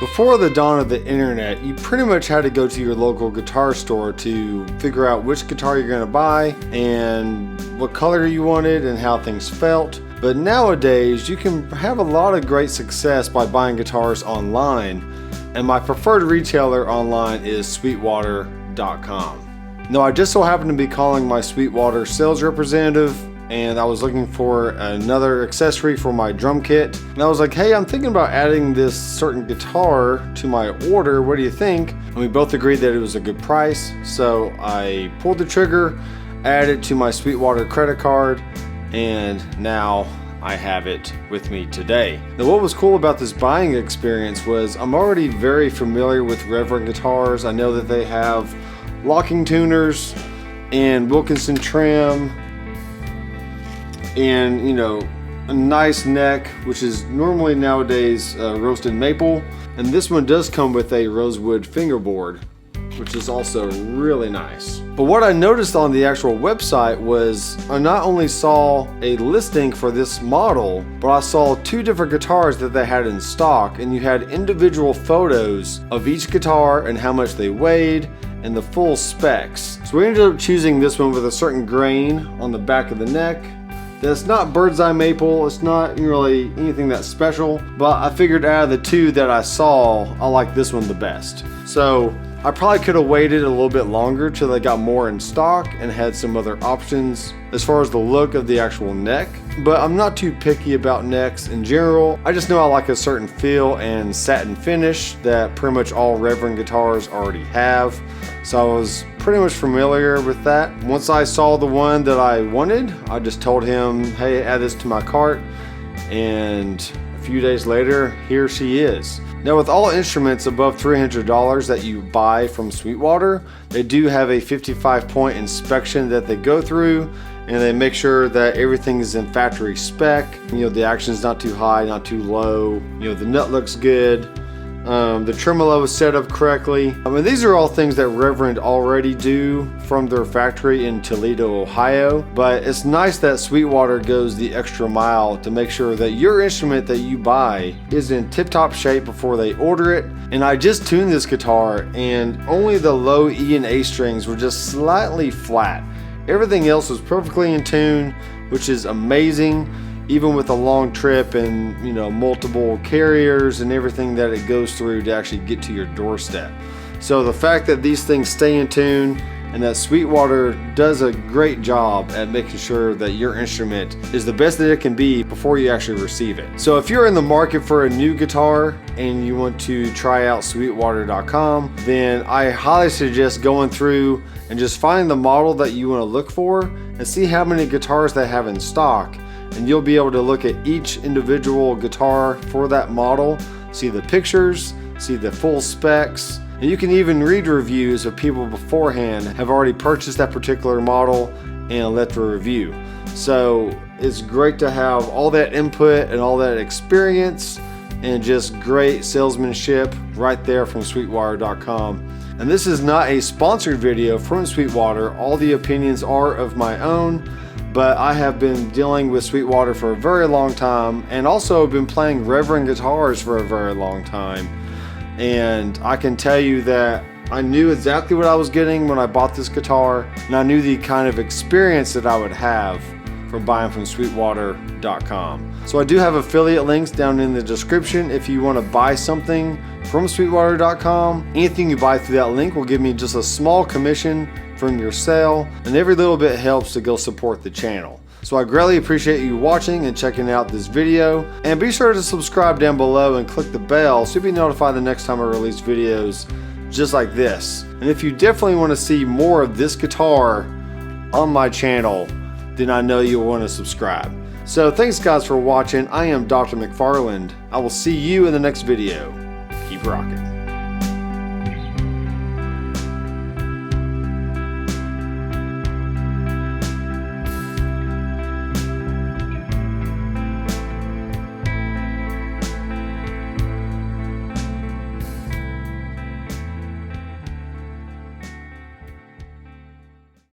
Before the dawn of the internet, you pretty much had to go to your local guitar store to figure out which guitar you're going to buy and what color you wanted and how things felt. But nowadays, you can have a lot of great success by buying guitars online, and my preferred retailer online is Sweetwater.com. Now, I just so happened to be calling my Sweetwater sales representative, and I was looking for another accessory for my drum kit. And I was like, hey, I'm thinking about adding this certain guitar to my order. What do you think? And we both agreed that it was a good price. So I pulled the trigger, added it to my Sweetwater credit card, and now I have it with me today. Now, what was cool about this buying experience was I'm already very familiar with Reverend guitars. I know that they have locking tuners and Wilkinson trim, and a nice neck, which is normally nowadays roasted maple, and this one does come with a rosewood fingerboard, which is also really nice. But what I noticed on the actual website was I not only saw a listing for this model, but I saw two different guitars that they had in stock, and you had individual photos of each guitar and how much they weighed and the full specs. So we ended up choosing this one with a certain grain on the back of the neck. It's not bird's eye maple, it's not really anything that special, but I figured out of the two that I saw, I like this one the best. So I probably could have waited a little bit longer till they got more in stock and had some other options as far as the look of the actual neck, but I'm not too picky about necks in general. I just know I like a certain feel and satin finish that pretty much all Reverend guitars already have. So I was pretty much familiar with that. Once I saw the one that I wanted, I just told him, hey, add this to my cart, and a few days later, here she is. Now, with all instruments above $300 that you buy from Sweetwater, they do have a 55-point inspection that they go through, and they make sure that everything is in factory spec. The action's not too high, not too low. The nut looks good. The tremolo is set up correctly. These are all things that Reverend already do from their factory in Toledo, Ohio, but it's nice that Sweetwater goes the extra mile to make sure that your instrument that you buy is in tip-top shape before they order it. And I just tuned this guitar, and only the low E and A strings were just slightly flat. Everything else was perfectly in tune, which is amazing. Even with a long trip and multiple carriers and everything that it goes through to actually get to your doorstep. So the fact that these things stay in tune and that Sweetwater does a great job at making sure that your instrument is the best that it can be before you actually receive it. So if you're in the market for a new guitar and you want to try out Sweetwater.com, then I highly suggest going through and just find the model that you want to look for and see how many guitars they have in stock. And you'll be able to look at each individual guitar for that model, see the pictures, see the full specs, and you can even read reviews of people beforehand have already purchased that particular model and left a review. So it's great to have all that input and all that experience and just great salesmanship right there from Sweetwater.com. And this is not a sponsored video from Sweetwater. All the opinions are of my own. But I have been dealing with Sweetwater for a very long time, and also been playing Reverend guitars for a very long time. And I can tell you that I knew exactly what I was getting when I bought this guitar, and I knew the kind of experience that I would have from buying from Sweetwater.com. So I do have affiliate links down in the description if you want to buy something from Sweetwater.com. Anything you buy through that link will give me just a small commission from your sale, and every little bit helps to go support the channel. So I greatly appreciate you watching and checking out this video, and be sure to subscribe down below and click the bell so you'll be notified the next time I release videos just like this. And if you definitely want to see more of this guitar on my channel, then I know you'll want to subscribe. So thanks guys for watching. I am Dr. Mcfarland. I will see you in the next video. Keep rocking.